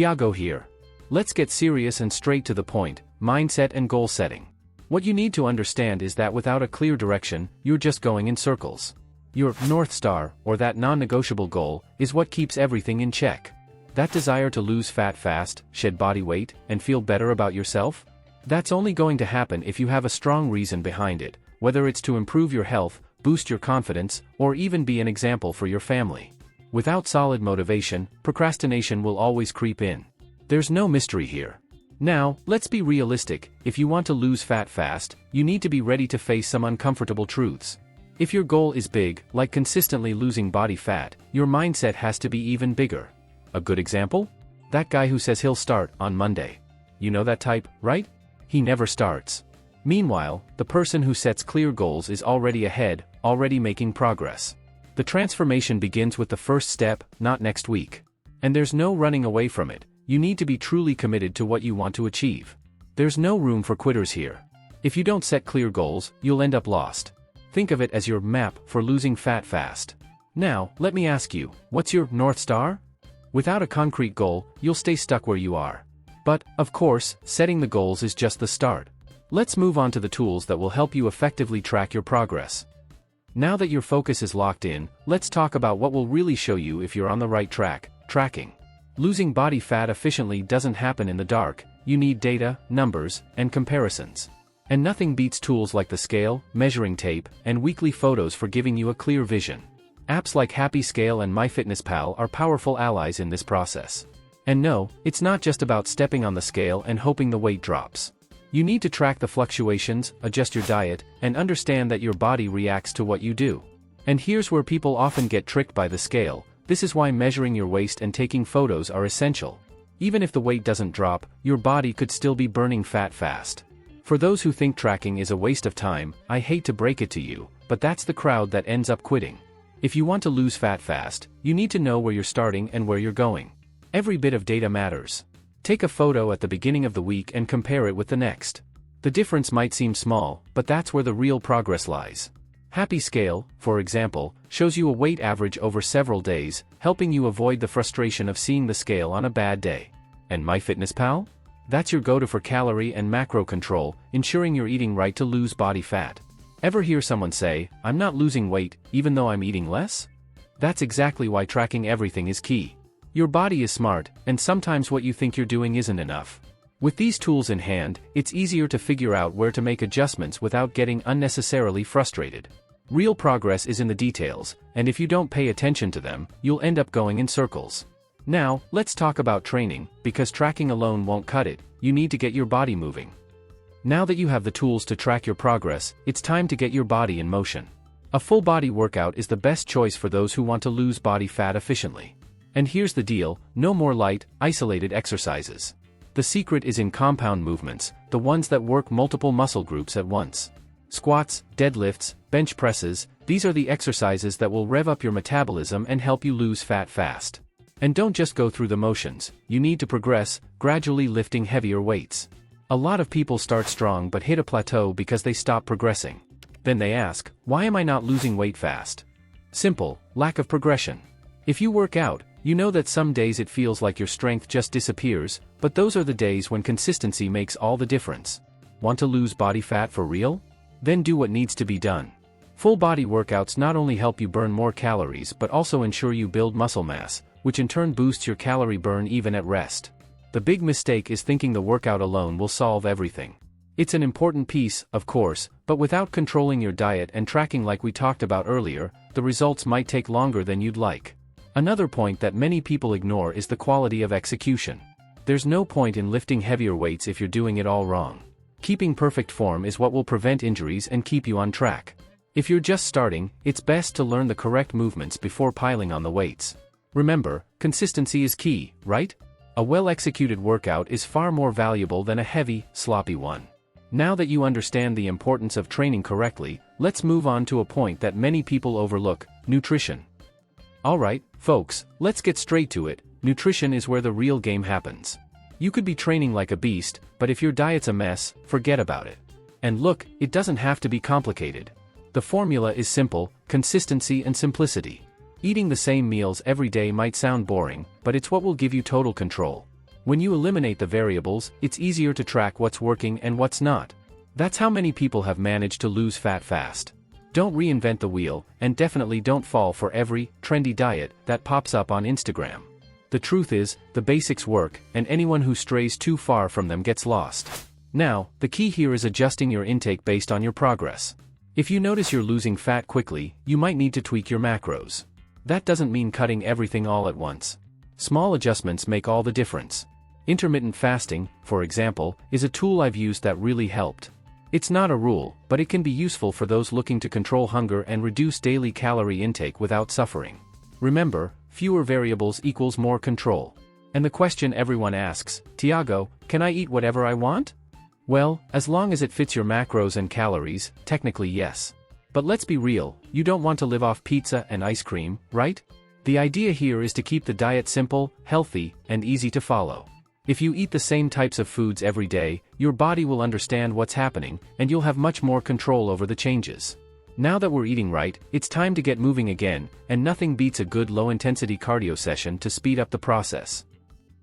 Iago here. Let's get serious and straight to the point: mindset and goal setting. What you need to understand is that without a clear direction, you're just going in circles. Your North Star, or that non-negotiable goal, is what keeps everything in check. That desire to lose fat fast, shed body weight, and feel better about yourself? That's only going to happen if you have a strong reason behind it, whether it's to improve your health, boost your confidence, or even be an example for your family. Without solid motivation, procrastination will always creep in. There's no mystery here. Now, let's be realistic: if you want to lose fat fast, you need to be ready to face some uncomfortable truths. If your goal is big, like consistently losing body fat, your mindset has to be even bigger. A good example? That guy who says he'll start on Monday. You know that type, right? He never starts. Meanwhile, the person who sets clear goals is already ahead, already making progress. The transformation begins with the first step, not next week. And there's no running away from it. You need to be truly committed to what you want to achieve. There's no room for quitters here. If you don't set clear goals, you'll end up lost. Think of it as your map for losing fat fast. Now, let me ask you, what's your North Star? Without a concrete goal, you'll stay stuck where you are. But, of course, setting the goals is just the start. Let's move on to the tools that will help you effectively track your progress. Now that your focus is locked in, let's talk about what will really show you if you're on the right track: tracking. Losing body fat efficiently doesn't happen in the dark. You need data, numbers, and comparisons. And nothing beats tools like the scale, measuring tape, and weekly photos for giving you a clear vision. Apps like HappyScale and MyFitnessPal are powerful allies in this process. And no, it's not just about stepping on the scale and hoping the weight drops. You need to track the fluctuations, adjust your diet, and understand that your body reacts to what you do. And here's where people often get tricked by the scale. This is why measuring your waist and taking photos are essential. Even if the weight doesn't drop, your body could still be burning fat fast. For those who think tracking is a waste of time, I hate to break it to you, but that's the crowd that ends up quitting. If you want to lose fat fast, you need to know where you're starting and where you're going. Every bit of data matters. Take a photo at the beginning of the week and compare it with the next. The difference might seem small, but that's where the real progress lies. HappyScale, for example, shows you a weight average over several days, helping you avoid the frustration of seeing the scale on a bad day. And MyFitnessPal? That's your go-to for calorie and macro control, ensuring you're eating right to lose body fat. Ever hear someone say, "I'm not losing weight, even though I'm eating less"? That's exactly why tracking everything is key. Your body is smart, and sometimes what you think you're doing isn't enough. With these tools in hand, it's easier to figure out where to make adjustments without getting unnecessarily frustrated. Real progress is in the details, and if you don't pay attention to them, you'll end up going in circles. Now, let's talk about training, because tracking alone won't cut it. You need to get your body moving. Now that you have the tools to track your progress, it's time to get your body in motion. A full body workout is the best choice for those who want to lose body fat efficiently. And here's the deal: no more light, isolated exercises. The secret is in compound movements, the ones that work multiple muscle groups at once. Squats, deadlifts, bench presses, these are the exercises that will rev up your metabolism and help you lose fat fast. And don't just go through the motions, you need to progress, gradually lifting heavier weights. A lot of people start strong but hit a plateau because they stop progressing. Then they ask, why am I not losing weight fast? Simple: lack of progression. If you work out, you know that some days it feels like your strength just disappears, but those are the days when consistency makes all the difference. Want to lose body fat for real? Then do what needs to be done. Full body workouts not only help you burn more calories but also ensure you build muscle mass, which in turn boosts your calorie burn even at rest. The big mistake is thinking the workout alone will solve everything. It's an important piece, of course, but without controlling your diet and tracking like we talked about earlier, the results might take longer than you'd like. Another point that many people ignore is the quality of execution. There's no point in lifting heavier weights if you're doing it all wrong. Keeping perfect form is what will prevent injuries and keep you on track. If you're just starting, it's best to learn the correct movements before piling on the weights. Remember, consistency is key, right? A well-executed workout is far more valuable than a heavy, sloppy one. Now that you understand the importance of training correctly, let's move on to a point that many people overlook: nutrition. Alright, folks, let's get straight to it. Nutrition is where the real game happens. You could be training like a beast, but if your diet's a mess, forget about it. And look, it doesn't have to be complicated. The formula is simple: consistency and simplicity. Eating the same meals every day might sound boring, but it's what will give you total control. When you eliminate the variables, it's easier to track what's working and what's not. That's how many people have managed to lose fat fast. Don't reinvent the wheel, and definitely don't fall for every trendy diet that pops up on Instagram. The truth is, the basics work, and anyone who strays too far from them gets lost. Now, the key here is adjusting your intake based on your progress. If you notice you're losing fat quickly, you might need to tweak your macros. That doesn't mean cutting everything all at once. Small adjustments make all the difference. Intermittent fasting, for example, is a tool I've used that really helped. It's not a rule, but it can be useful for those looking to control hunger and reduce daily calorie intake without suffering. Remember, fewer variables equals more control. And the question everyone asks, Tiago, can I eat whatever I want? Well, as long as it fits your macros and calories, technically yes. But let's be real, you don't want to live off pizza and ice cream, right? The idea here is to keep the diet simple, healthy, and easy to follow. If you eat the same types of foods every day, your body will understand what's happening, and you'll have much more control over the changes. Now that we're eating right, it's time to get moving again, and nothing beats a good low-intensity cardio session to speed up the process.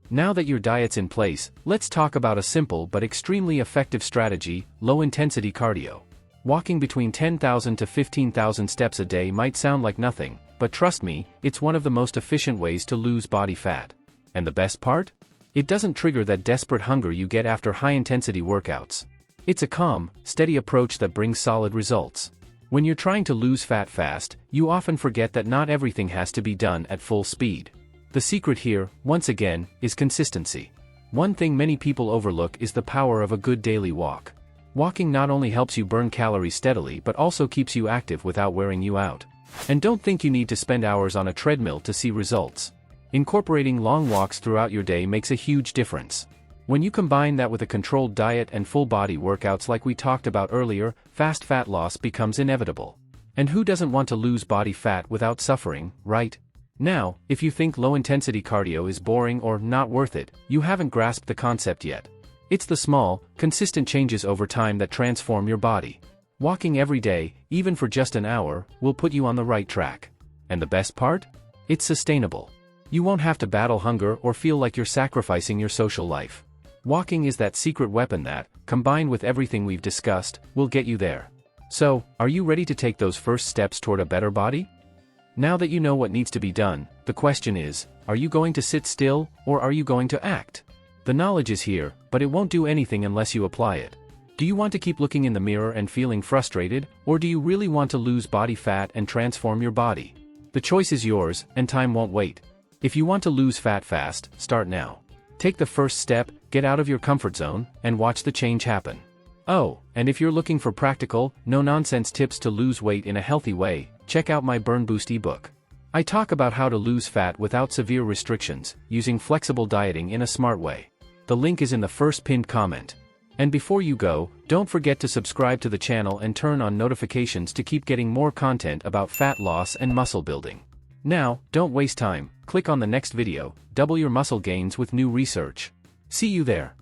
Now that your diet's in place, let's talk about a simple but extremely effective strategy, low-intensity cardio. Walking between 10,000 to 15,000 steps a day might sound like nothing, but trust me, it's one of the most efficient ways to lose body fat. And the best part? It doesn't trigger that desperate hunger you get after high-intensity workouts. It's a calm, steady approach that brings solid results. When you're trying to lose fat fast, you often forget that not everything has to be done at full speed. The secret here, once again, is consistency. One thing many people overlook is the power of a good daily walk. Walking not only helps you burn calories steadily but also keeps you active without wearing you out. And don't think you need to spend hours on a treadmill to see results. Incorporating long walks throughout your day makes a huge difference. When you combine that with a controlled diet and full-body workouts like we talked about earlier, fast fat loss becomes inevitable. And who doesn't want to lose body fat without suffering, right? Now, if you think low-intensity cardio is boring or not worth it, you haven't grasped the concept yet. It's the small, consistent changes over time that transform your body. Walking every day, even for just an hour, will put you on the right track. And the best part? It's sustainable. You won't have to battle hunger or feel like you're sacrificing your social life. Walking is that secret weapon that, combined with everything we've discussed, will get you there. So, are you ready to take those first steps toward a better body? Now that you know what needs to be done, the question is, are you going to sit still, or are you going to act? The knowledge is here, but it won't do anything unless you apply it. Do you want to keep looking in the mirror and feeling frustrated, or do you really want to lose body fat and transform your body? The choice is yours, and time won't wait. If you want to lose fat fast, start now. Take the first step, get out of your comfort zone, and watch the change happen. Oh, and if you're looking for practical, no-nonsense tips to lose weight in a healthy way, check out my Burn Boost ebook. I talk about how to lose fat without severe restrictions, using flexible dieting in a smart way. The link is in the first pinned comment. And before you go, don't forget to subscribe to the channel and turn on notifications to keep getting more content about fat loss and muscle building. Now, don't waste time, click on the next video, double your muscle gains with new research. See you there.